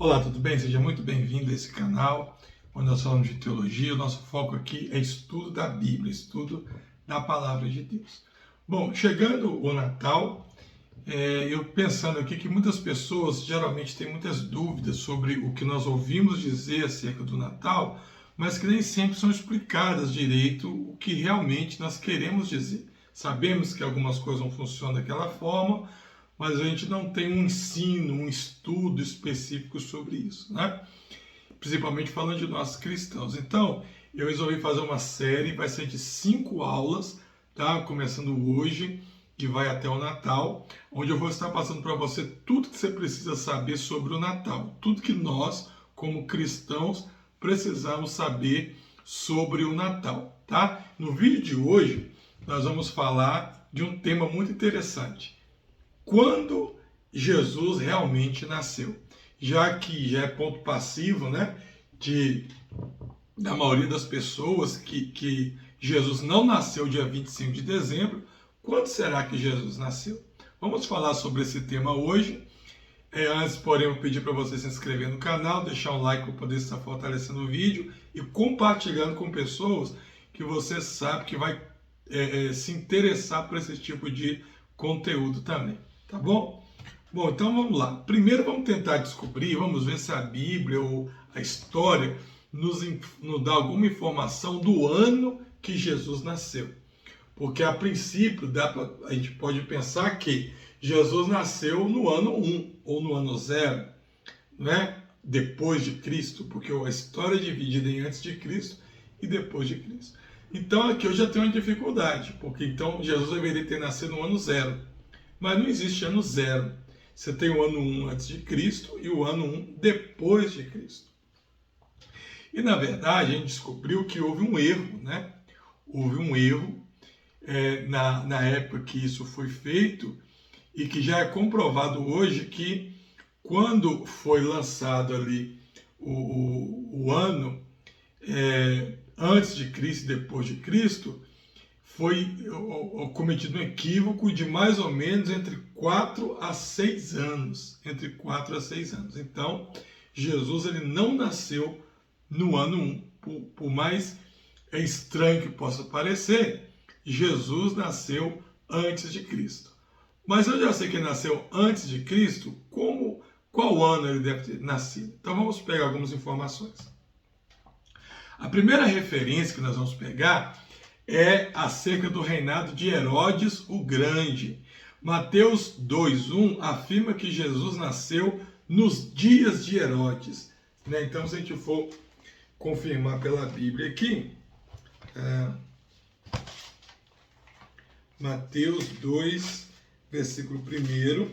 Olá, tudo bem? Seja muito bem-vindo a esse canal, onde nós falamos de teologia. O nosso foco aqui é estudo da Bíblia, estudo da Palavra de Deus. Bom, chegando o Natal, eu pensando aqui que muitas pessoas geralmente têm muitas dúvidas sobre o que nós ouvimos dizer acerca do Natal, mas que nem sempre são explicadas direito o que realmente nós queremos dizer. Sabemos que algumas coisas não funcionam daquela forma, mas a gente não tem um ensino, um estudo específico sobre isso, né? Principalmente falando de nós cristãos. Então, eu resolvi fazer uma série, vai ser de 5 aulas, tá? Começando hoje e vai até o Natal, onde eu vou estar passando para você tudo que você precisa saber sobre o Natal, tudo que nós, como cristãos, precisamos saber sobre o Natal, tá? No vídeo de hoje, nós vamos falar de um tema muito interessante. Quando Jesus realmente nasceu? Já que já é ponto passivo, né, da maioria das pessoas que Jesus não nasceu dia 25 de dezembro, quando será que Jesus nasceu? Vamos falar sobre esse tema hoje. Antes, porém, eu pedir para você se inscrever no canal, deixar um like para poder estar fortalecendo o vídeo e compartilhando com pessoas que você sabe que vai se interessar por esse tipo de conteúdo também. Tá bom? Bom, então vamos lá. Primeiro vamos tentar descobrir, vamos ver se a Bíblia ou a história nos dá alguma informação do ano que Jesus nasceu. Porque a princípio a gente pode pensar que Jesus nasceu no ano 1 ou no ano 0, né? Depois de Cristo, porque a história é dividida em antes de Cristo e depois de Cristo. Então aqui eu já tenho uma dificuldade, porque então Jesus deveria ter nascido no ano 0. Mas não existe ano 0. Você tem o ano 1 antes de Cristo e o ano 1 depois de Cristo. E na verdade a gente descobriu que houve um erro, né? Houve um erro na época que isso foi feito e que já é comprovado hoje que quando foi lançado ali o ano antes de Cristo e depois de Cristo, foi cometido um equívoco de mais ou menos entre 4 a 6 anos. Entre 4 a 6 anos. Então, Jesus ele não nasceu no ano 1. Por mais estranho que possa parecer, Jesus nasceu antes de Cristo. Mas eu já sei que ele nasceu antes de Cristo, qual ano ele deve ter nascido? Então vamos pegar algumas informações. A primeira referência que nós vamos pegar é acerca do reinado de Herodes o Grande. Mateus 2:1 afirma que Jesus nasceu nos dias de Herodes. Então, se a gente for confirmar pela Bíblia aqui, Mateus 2, versículo 1,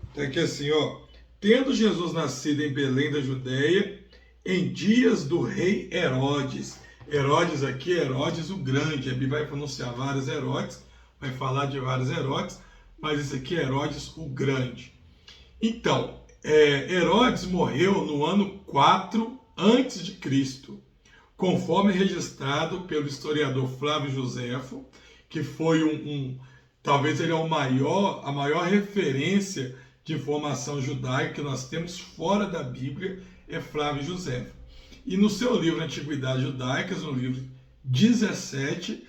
está aqui assim, ó. Tendo Jesus nascido em Belém da Judéia, em dias do rei Herodes. Herodes aqui é Herodes o Grande. A Bíblia vai pronunciar vários Herodes, vai falar de vários Herodes, mas esse aqui é Herodes o Grande. Então, Herodes morreu no ano 4 antes de Cristo, conforme registrado pelo historiador Flávio Joséfo, que foi talvez ele é a maior referência de informação judaica que nós temos fora da Bíblia, é Flávio Joséfo. E no seu livro Antiguidades Judaicas, no livro 17,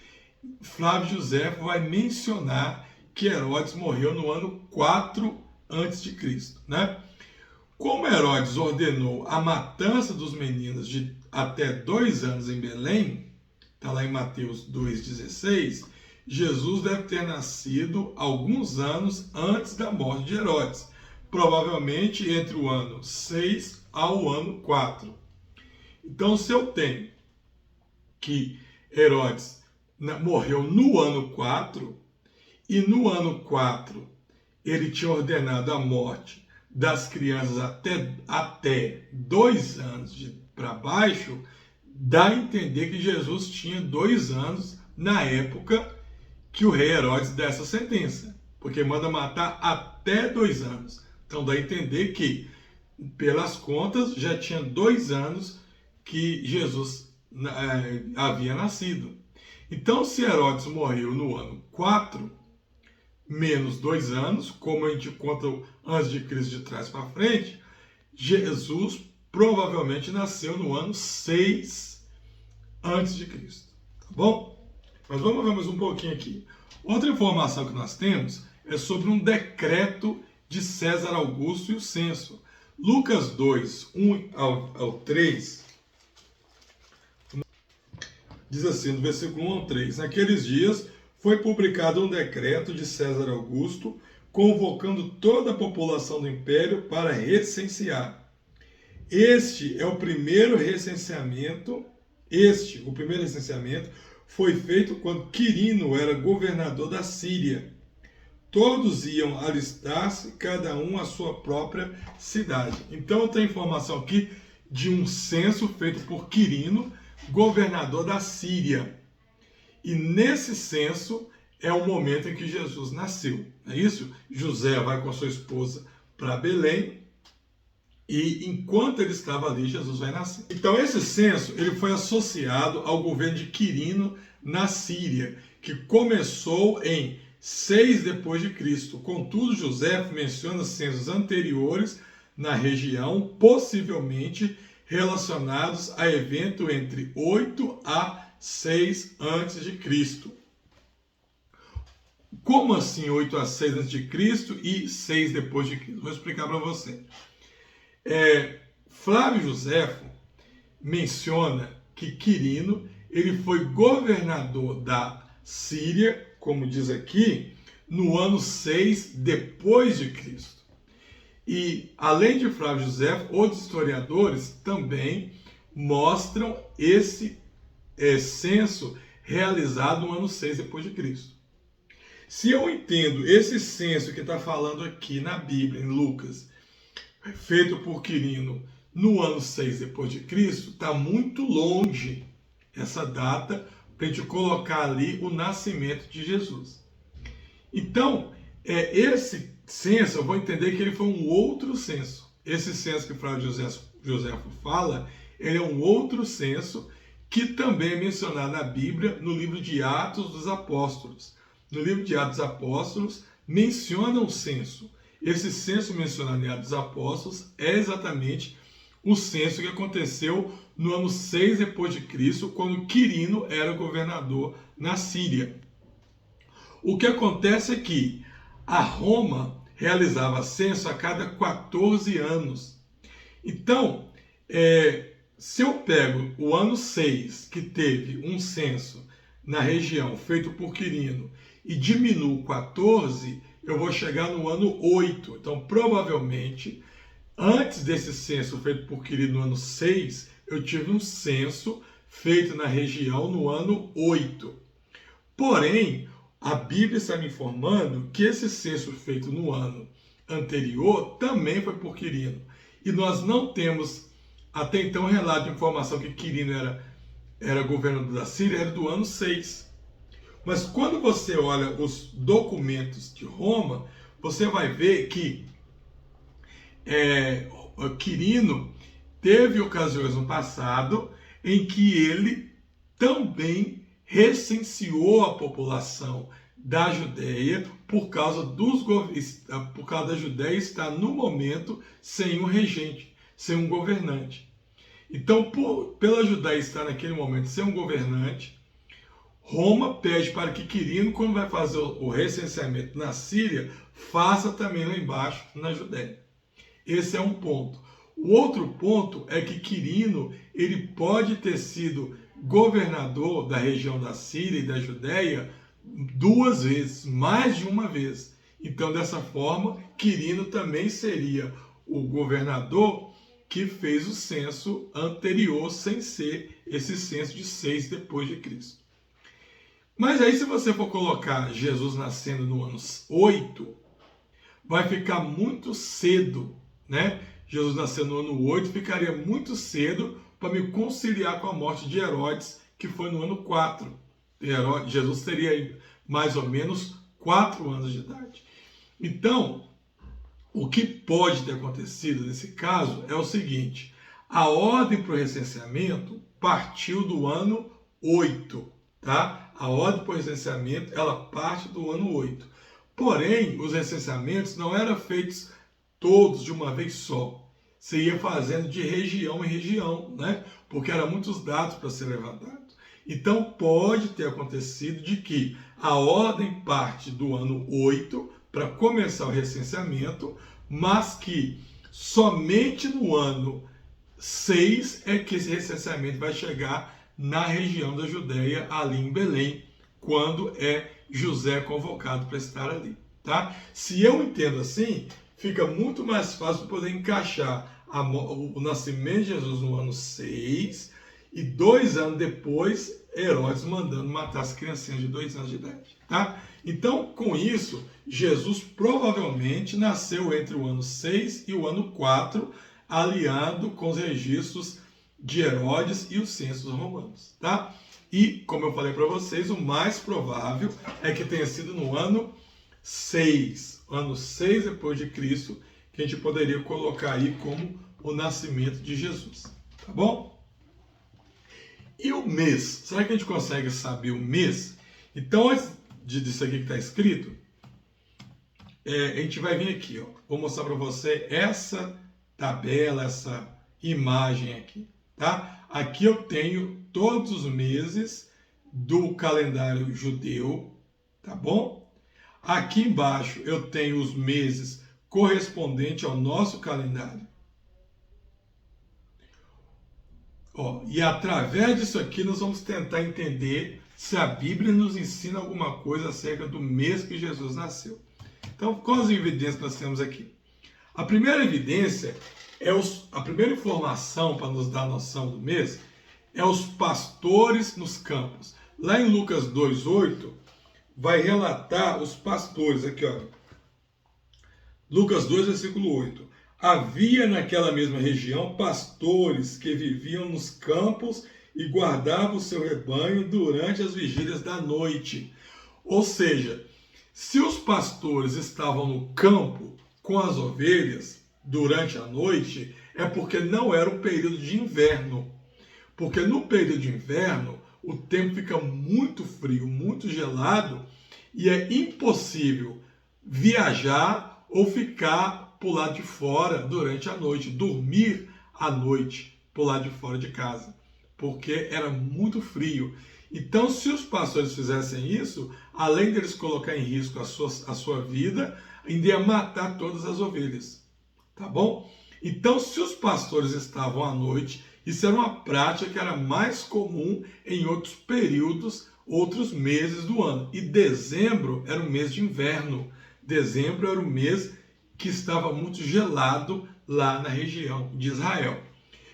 Flávio Joséfo vai mencionar que Herodes morreu no ano 4 a.C., né? Como Herodes ordenou a matança dos meninos de até 2 anos em Belém, está lá em Mateus 2,16, Jesus deve ter nascido alguns anos antes da morte de Herodes, provavelmente entre o ano 6 ao ano 4. Então, se eu tenho que Herodes morreu no ano 4, e no ano 4 ele tinha ordenado a morte das crianças até 2 anos para baixo, dá a entender que Jesus tinha 2 anos na época que o rei Herodes dá essa sentença, porque manda matar até 2 anos. Então dá a entender que, pelas contas, já tinha 2 anos que Jesus havia nascido. Então, se Herodes morreu no ano 4, menos 2 anos, como a gente conta antes de Cristo de trás para frente, Jesus provavelmente nasceu no ano 6 antes de Cristo, tá bom? Mas vamos ver mais um pouquinho aqui. Outra informação que nós temos é sobre um decreto de César Augusto e o censo. Lucas 2, 1 ao 3, diz assim, no versículo 1 ao 3, naqueles dias foi publicado um decreto de César Augusto, convocando toda a população do império para recensear. O primeiro recenseamento foi feito quando Quirino era governador da Síria. Todos iam alistar-se, cada um à sua própria cidade. Então tem informação aqui de um censo feito por Quirino, governador da Síria. E nesse censo é o momento em que Jesus nasceu. Não é isso? José vai com a sua esposa para Belém e enquanto ele estava ali, Jesus vai nascer. Então esse censo ele foi associado ao governo de Quirino na Síria, que começou em 6 depois de Cristo. Contudo, José menciona censos anteriores na região, possivelmente relacionados a evento entre 8 a 6 antes de Cristo. Como assim 8 a 6 antes de Cristo e 6 depois de Cristo? Vou explicar para você. Flávio Joséfo menciona que Quirino ele foi governador da Síria, como diz aqui, no ano 6 depois de Cristo. E, além de Flávio Joséfo, outros historiadores também mostram esse censo realizado no ano 6 depois de Cristo. Se eu entendo esse censo que está falando aqui na Bíblia, em Lucas, feito por Quirino no ano 6 depois de Cristo, está muito longe essa data para a gente colocar ali o nascimento de Jesus. Então, esse censo, eu vou entender que ele foi um outro censo. Esse censo que o Flávio Joséfo fala, ele é um outro censo que também é mencionado na Bíblia, no livro de Atos dos Apóstolos. No livro de Atos dos Apóstolos, menciona um censo. Esse censo mencionado em Atos dos Apóstolos é exatamente o censo que aconteceu no ano 6 depois de Cristo, quando Quirino era governador na Síria. O que acontece é que a Roma realizava censo a cada 14 anos. Então, se eu pego o ano 6, que teve um censo na região feito por Quirino, e diminuo 14, eu vou chegar no ano 8. Então, provavelmente, antes desse censo feito por Quirino no ano 6, eu tive um censo feito na região no ano 8. Porém, a Bíblia está me informando que esse censo feito no ano anterior também foi por Quirino. E nós não temos até então relato de informação que Quirino era governador da Síria, era do ano 6. Mas quando você olha os documentos de Roma, você vai ver que Quirino teve ocasiões no passado em que ele também recenseou a população da Judéia por causa da Judéia estar no momento sem um regente, sem um governante. Então, pela Judéia estar naquele momento sem um governante, Roma pede para que Quirino, quando vai fazer o recenseamento na Síria, faça também lá embaixo na Judéia. Esse é um ponto. O outro ponto é que Quirino ele pode ter sido governador da região da Síria e da Judéia 2 vezes, mais de uma vez. Então, dessa forma, Quirino também seria o governador que fez o censo anterior, sem ser esse censo de 6 depois de Cristo. Mas aí, se você for colocar Jesus nascendo no ano 8, vai ficar muito cedo, né? Jesus nascendo no ano 8 ficaria muito cedo para me conciliar com a morte de Herodes, que foi no ano 4. Jesus teria mais ou menos 4 anos de idade. Então, o que pode ter acontecido nesse caso é o seguinte: a ordem para o recenseamento partiu do ano 8, tá? A ordem para o recenseamento, ela parte do ano 8. Porém, os recenseamentos não eram feitos todos de uma vez só. Você ia fazendo de região em região, né? Porque eram muitos dados para ser levantados. Então, pode ter acontecido de que a ordem parte do ano 8 para começar o recenseamento, mas que somente no ano 6 é que esse recenseamento vai chegar na região da Judéia, ali em Belém, quando é José convocado para estar ali, tá? Se eu entendo assim, fica muito mais fácil poder encaixar o nascimento de Jesus no ano 6 e 2 anos depois, Herodes mandando matar as criancinhas de 2 anos de idade, tá? Então, com isso, Jesus provavelmente nasceu entre o ano 6 e o ano 4, aliado com os registros de Herodes e os censos romanos, tá? E, como eu falei para vocês, o mais provável é que tenha sido no ano 6 depois de Cristo, que a gente poderia colocar aí como o nascimento de Jesus, tá bom? E o mês? Será que a gente consegue saber o mês? Então, antes disso aqui que está escrito, a gente vai vir aqui, ó. Vou mostrar para você essa tabela, essa imagem aqui, tá? Aqui eu tenho todos os meses do calendário judeu, tá bom? Aqui embaixo eu tenho os meses correspondentes ao nosso calendário. Ó, e através disso aqui nós vamos tentar entender se a Bíblia nos ensina alguma coisa acerca do mês que Jesus nasceu. Então, quais as evidências nós temos aqui? A primeira evidência a primeira informação para nos dar a noção do mês é os pastores nos campos. Lá em Lucas 2:8 vai relatar os pastores aqui, ó. Lucas 2, versículo 8. Havia naquela mesma região pastores que viviam nos campos e guardavam o seu rebanho durante as vigílias da noite. Ou seja, se os pastores estavam no campo com as ovelhas durante a noite, é porque não era o período de inverno. Porque no período de inverno, o tempo fica muito frio, muito gelado, e é impossível viajar ou ficar por lado de fora durante a noite, dormir à noite por lado de fora de casa, porque era muito frio. Então, se os pastores fizessem isso, além deles colocar em risco a sua vida, ainda ia matar todas as ovelhas, tá bom? Então, se os pastores estavam à noite, isso era uma prática que era mais comum em outros períodos, outros meses do ano. E dezembro era o mês de inverno. Dezembro era o mês que estava muito gelado lá na região de Israel.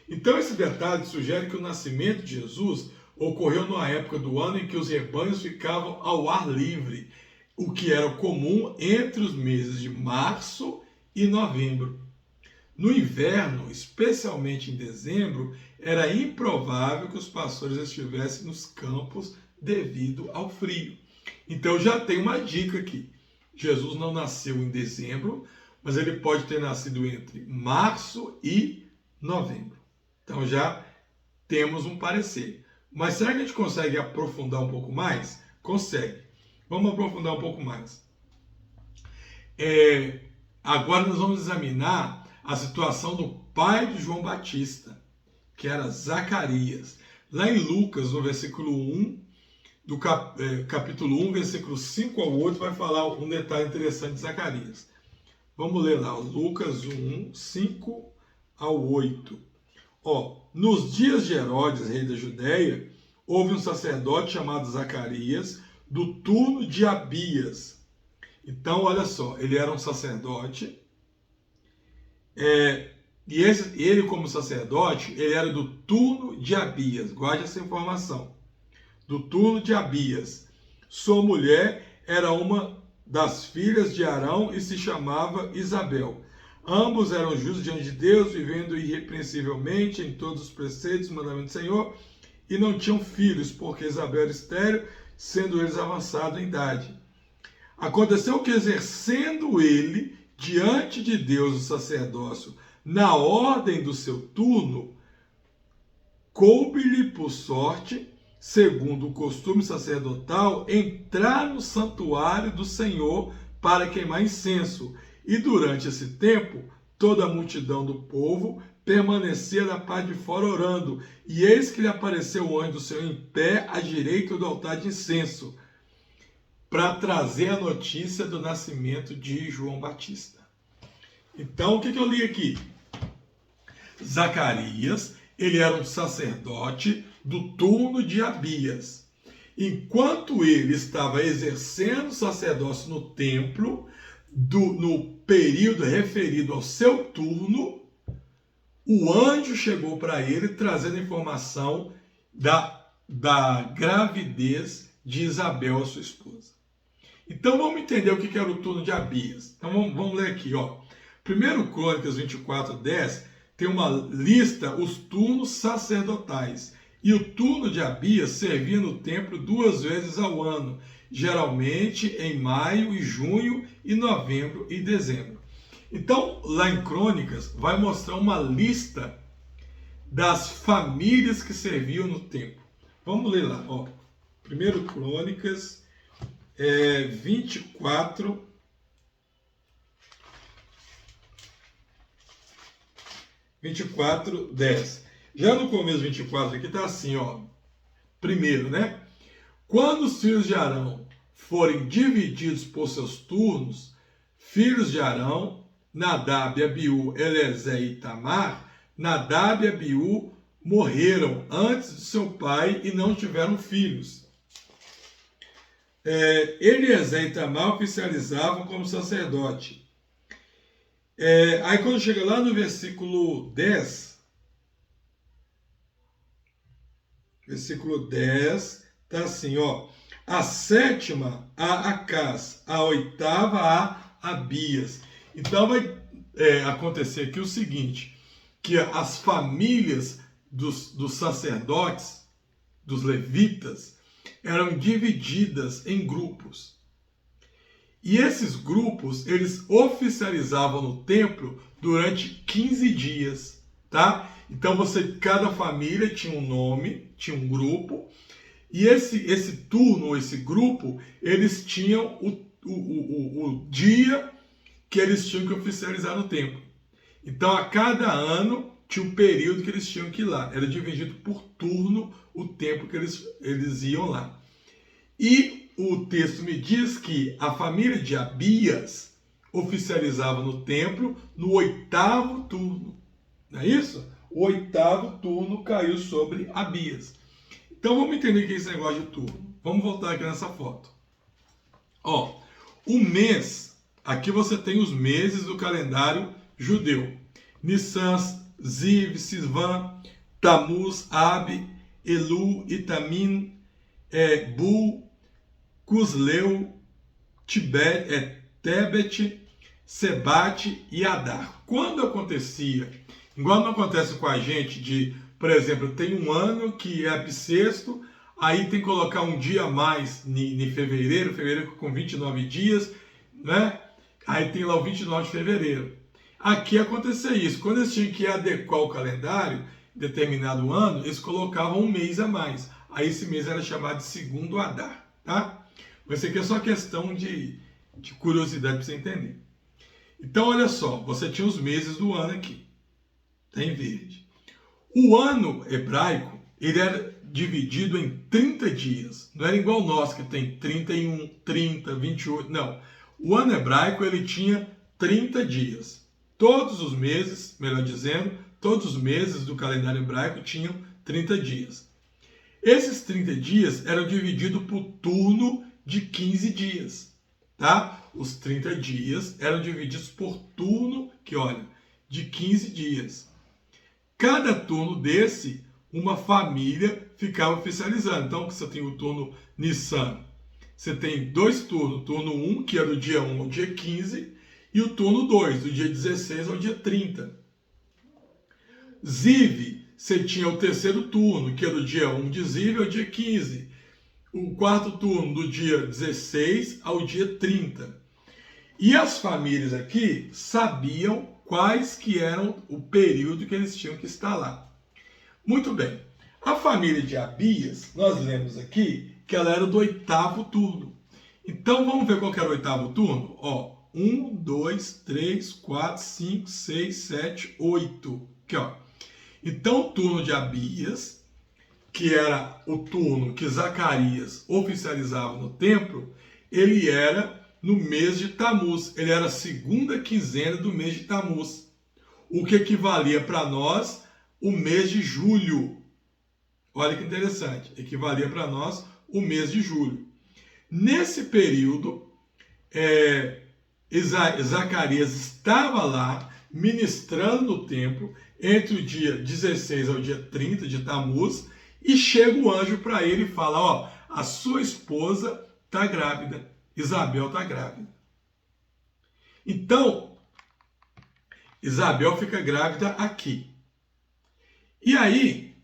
Então, esse detalhe sugere que o nascimento de Jesus ocorreu numa época do ano em que os rebanhos ficavam ao ar livre, o que era comum entre os meses de março e novembro. No inverno, especialmente em dezembro, era improvável que os pastores estivessem nos campos devido ao frio. Então já tem uma dica aqui. Jesus não nasceu em dezembro, mas ele pode ter nascido entre março e novembro. Então já temos um parecer. Mas será que a gente consegue aprofundar um pouco mais? Consegue. Vamos aprofundar um pouco mais. Agora nós vamos examinar a situação do pai de João Batista, que era Zacarias. Lá em Lucas, no versículo 1, do capítulo 1, versículo 5 ao 8, vai falar um detalhe interessante de Zacarias. Vamos ler lá, Lucas 1, 5 ao 8. Nos dias de Herodes, rei da Judéia, houve um sacerdote chamado Zacarias, do turno de Abias. Então, olha só, ele era um sacerdote, e ele, como sacerdote, ele era do turno de Abias. Guarde essa informação. Do turno de Abias. Sua mulher era uma das filhas de Arão e se chamava Isabel. Ambos eram justos diante de Deus, vivendo irrepreensivelmente em todos os preceitos e mandamentos do Senhor, e não tinham filhos, porque Isabel era estéril, sendo eles avançados em idade. Aconteceu que, exercendo ele diante de Deus o sacerdócio na ordem do seu turno, coube-lhe por sorte, segundo o costume sacerdotal, entrar no santuário do Senhor para queimar incenso. E durante esse tempo, toda a multidão do povo permanecia na parte de fora orando. E eis que lhe apareceu o anjo do Senhor em pé à direita do altar de incenso, para trazer a notícia do nascimento de João Batista. Então, o que eu li aqui? Zacarias, ele era um sacerdote do turno de Abias. Enquanto ele estava exercendo sacerdócio no templo, no período referido ao seu turno, o anjo chegou para ele trazendo informação da gravidez de Isabel, a sua esposa. Então vamos entender o que era o turno de Abias. Então vamos ler aqui, ó. 1 Crônicas 24:10 tem uma lista, os turnos sacerdotais. E o turno de Abias servia no templo 2 vezes ao ano, geralmente em maio e junho, e novembro e dezembro. Então, lá em Crônicas, vai mostrar uma lista das famílias que serviam no templo. Vamos ler lá, ó. 1 Crônicas 24. 24:10. Já no começo 24 aqui está assim, ó. Primeiro, né? Quando os filhos de Arão forem divididos por seus turnos, filhos de Arão, Nadab, Abiú, Elezer e Itamar, Nadab e Abiú morreram antes de seu pai e não tiveram filhos. Elezer e Itamar oficializavam como sacerdote. Aí quando chega lá no versículo 10, está assim, ó. A sétima a Acás, a oitava a Abias. Então vai acontecer aqui o seguinte, que as famílias dos sacerdotes, dos levitas, eram divididas em grupos. E esses grupos, eles oficializavam no templo durante 15 dias, tá? Então cada família tinha um nome, tinha um grupo, e esse turno, esse grupo, eles tinham o dia que eles tinham que oficializar no templo. Então, a cada ano, tinha um período que eles tinham que ir lá. Era dividido por turno o tempo que eles iam lá. E o texto me diz que a família de Abias oficializava no templo no 8º turno. Não é isso? O 8º turno caiu sobre Abias. Então vamos entender o que é esse negócio de turno. Vamos voltar aqui nessa foto. Ó, o mês, aqui você tem os meses do calendário judeu. Nissan, Ziv, Sisvan, Tamuz, Ab, Elu, Itamim, Bu, Cusleu, Tebet, Sebate e Adar. Quando acontecia, igual não acontece com a gente, por exemplo, tem um ano que é bissexto, aí tem que colocar um dia a mais em fevereiro com 29 dias, né? Aí tem lá o 29 de fevereiro. Aqui acontecia isso, quando eles tinham que adequar o calendário, em determinado ano, eles colocavam um mês a mais. Aí esse mês era chamado de segundo Adar, tá? Isso aqui é só questão de curiosidade para você entender. Então, olha só, você tinha os meses do ano aqui, tá em verde. O ano hebraico, ele era dividido em 30 dias. Não era igual nós, que tem 31, 30, 28, não. O ano hebraico, ele tinha 30 dias. Todos os meses, melhor dizendo, todos os meses do calendário hebraico tinham 30 dias. Esses 30 dias eram divididos por turno de 15 dias, tá? Os 30 dias eram divididos por turno, que olha, de 15 dias. Cada turno desse, uma família ficava oficializando. Então, você tem o turno Nissan, você tem 2 turnos, turno 1, que é do dia 1 ao dia 15, e o turno 2, do dia 16 ao dia 30. Ziv, você tinha o 3º turno, que é do dia 1 de Ziv ao dia 15. O 4º turno, do dia 16 ao dia 30. E as famílias aqui sabiam quais que eram o período que eles tinham que estar lá. Muito bem. A família de Abias, nós lemos aqui que ela era do 8º turno. Então vamos ver qual que era o oitavo turno? Ó, 1, 2, 3, 4, 5, 6, 7, 8. Aqui, ó. Então o turno de Abias, que era o turno que Zacarias oficializava no templo, ele era no mês de Tamuz. Ele era a segunda quinzena do mês de Tamuz, o que equivalia para nós o mês de julho. Olha que interessante, equivalia para nós o mês de julho. Nesse período, Zacarias estava lá ministrando no templo entre o dia 16 ao dia 30 de Tamuz, e chega o anjo para ele e fala, ó, a sua esposa está grávida, Isabel está grávida. Então, Isabel fica grávida aqui. E aí,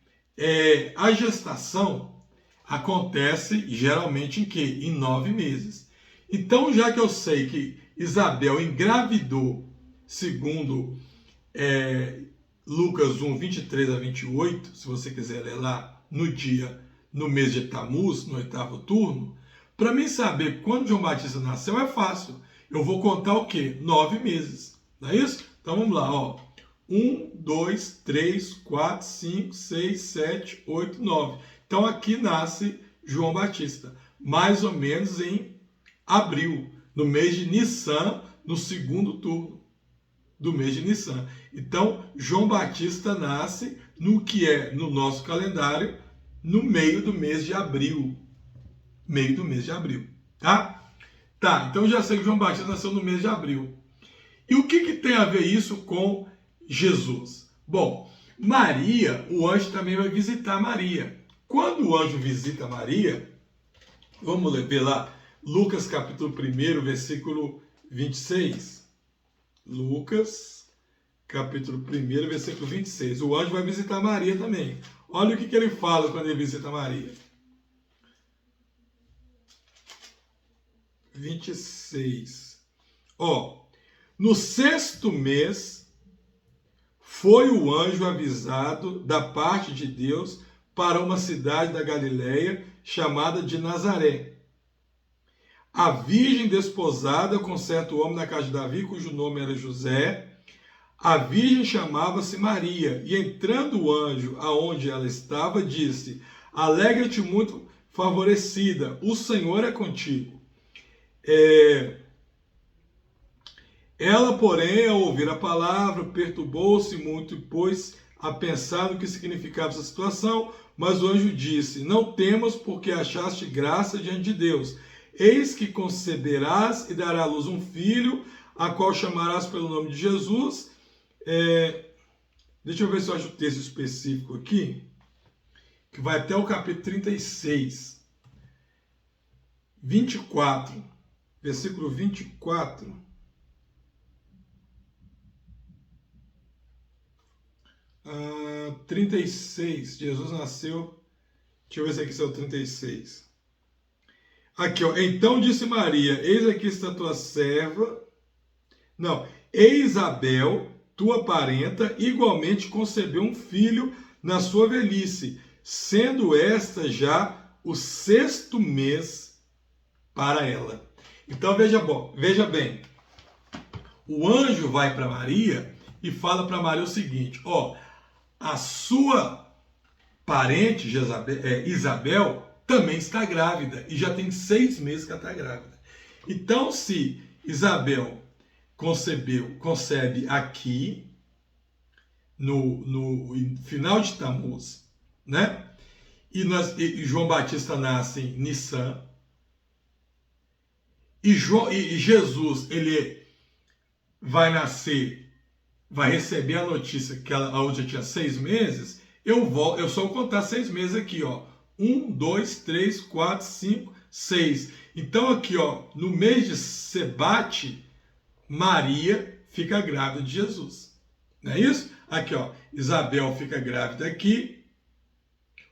a gestação acontece geralmente em quê? Em 9 meses. Então, já que eu sei que Isabel engravidou, segundo Lucas 1, 23 a 28, se você quiser ler lá, no mês de Tamuz, no oitavo turno, para mim saber quando João Batista nasceu é fácil. Eu vou contar o quê? 9 meses. Não é isso? Então vamos lá, ó. 1, 2, 3, 4, 5, 6, 7, 8, 9. Então aqui nasce João Batista, mais ou menos em abril, no mês de Nissan, no segundo turno do mês de Nissan. Então, João Batista nasce no que é, no nosso calendário, no meio do mês de abril. Meio do mês de abril, tá? Tá, então já sei que João Batista nasceu no mês de abril. E o que tem a ver isso com Jesus? Bom, Maria, o anjo também vai visitar Maria. Quando o anjo visita Maria, vamos ver lá, Lucas capítulo 1, versículo 26. Lucas, capítulo 1, versículo 26. O anjo vai visitar Maria também. Olha o que ele fala quando ele visita Maria. 26. Ó, no 6º mês, foi o anjo avisado da parte de Deus para uma cidade da Galileia chamada de Nazaré. A virgem desposada com certo homem na casa de Davi, cujo nome era José. A virgem chamava-se Maria, e entrando o anjo aonde ela estava, disse: Alegra-te muito, favorecida, o Senhor é contigo. Ela, porém, ao ouvir a palavra, perturbou-se muito e pôs a pensar no que significava essa situação, mas o anjo disse: Não temas, porque achaste graça diante de Deus. Eis que conceberás e darás à luz um filho, a qual chamarás pelo nome de Jesus. Deixa eu ver se eu acho o texto específico aqui, que vai até o capítulo 36, 24, versículo 24. 36, Jesus nasceu. Deixa eu ver se aqui é o 36. Aqui, ó. Então disse Maria: Eis aqui está tua serva. Não, Isabel, tua parenta, igualmente concebeu um filho na sua velhice, sendo esta já o 6º mês para ela. Então veja bem. O anjo vai para Maria e fala para Maria o seguinte: ó, a sua parente Isabel também está grávida e já tem 6 meses que ela está grávida. Então, se Isabel concebe aqui no final de Tamuz, né? E João Batista nasce em Nissan. E Jesus, ele vai nascer, vai receber a notícia que ela já tinha 6 meses. Eu só vou contar 6 meses aqui, ó. 1, 2, 3, 4, 5, 6. Então aqui, ó, no mês de Sebate, Maria fica grávida de Jesus. Não é isso? Aqui, ó, Isabel fica grávida aqui.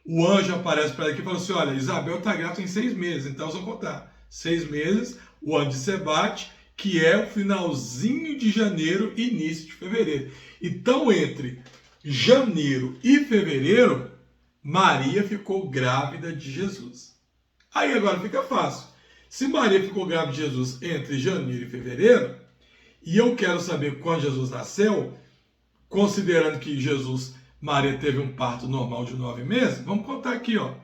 O anjo aparece para ela aqui e fala assim: olha, Isabel está grávida tem 6 meses. Então eu vou contar 6 meses, o ano de Sebate, que é o finalzinho de janeiro e início de fevereiro. Então, entre janeiro e fevereiro, Maria ficou grávida de Jesus. Aí agora fica fácil. Se Maria ficou grávida de Jesus entre janeiro e fevereiro, e eu quero saber quando Jesus nasceu, considerando que Maria teve um parto normal de 9 meses, vamos contar aqui, ó.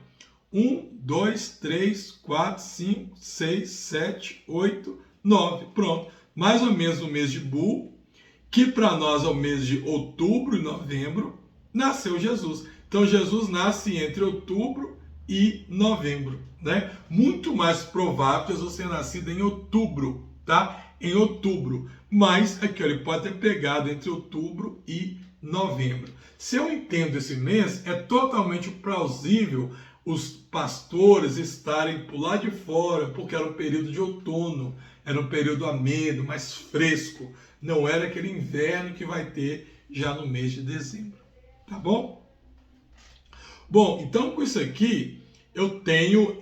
1, 2, 3, 4, 5, 6, 7, 8, 9. Pronto. Mais ou menos no mês de Bul, que para nós é o mês de outubro e novembro, nasceu Jesus. Então Jesus nasce entre outubro e novembro, né? Muito mais provável Jesus ter nascido em outubro, tá? Em outubro. Mas aqui, ó, ele pode ter pegado entre outubro e novembro. Se eu entendo esse mês, é totalmente plausível os pastores estarem por lá de fora, porque era um período de outono, era um período ameno, mais fresco. Não era aquele inverno que vai ter já no mês de dezembro. Tá bom? Bom, então com isso aqui, eu tenho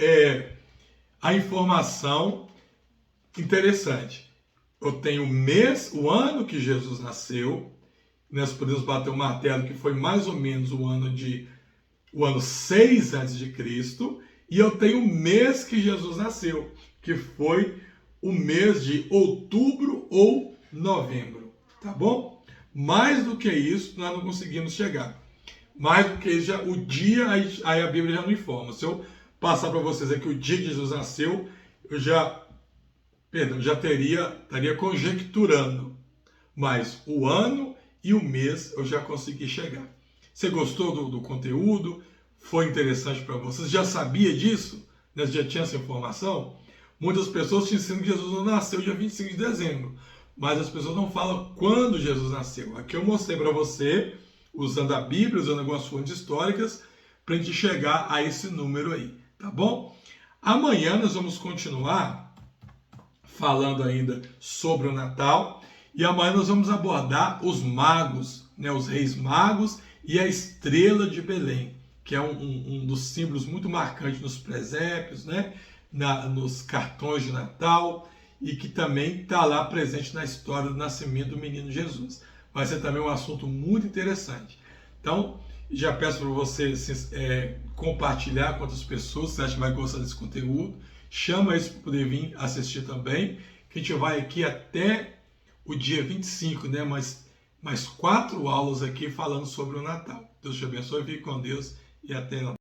a informação interessante. Eu tenho o mês, o ano que Jesus nasceu. Nós podemos bater o martelo que foi mais ou menos o ano 6 a.C., e eu tenho o mês que Jesus nasceu, que foi o mês de outubro ou novembro, tá bom? Mais do que isso, nós não conseguimos chegar. Mais do que isso, o dia, aí a Bíblia já não informa. Se eu passar para vocês aqui o dia que Jesus nasceu, eu estaria conjecturando. Mas o ano e o mês eu já consegui chegar. Você gostou do conteúdo? Foi interessante para você? Você já sabia disso? Você já tinha essa informação? Muitas pessoas te ensinam que Jesus não nasceu dia 25 de dezembro. Mas as pessoas não falam quando Jesus nasceu. Aqui eu mostrei para você, usando a Bíblia, usando algumas fontes históricas, para a gente chegar a esse número aí. Tá bom? Amanhã nós vamos continuar falando ainda sobre o Natal. E amanhã nós vamos abordar os magos, né, os reis magos e a estrela de Belém, que é um dos símbolos muito marcantes nos presépios, né, nos cartões de Natal, e que também está lá presente na história do nascimento do menino Jesus. Vai ser também um assunto muito interessante. Então, já peço para você compartilhar com outras pessoas, se você acha que vai gostar desse conteúdo. Chama eles para poder vir assistir também, que a gente vai aqui até o dia 25, né? Mais 4 aulas aqui falando sobre o Natal. Deus te abençoe, fique com Deus e até lá.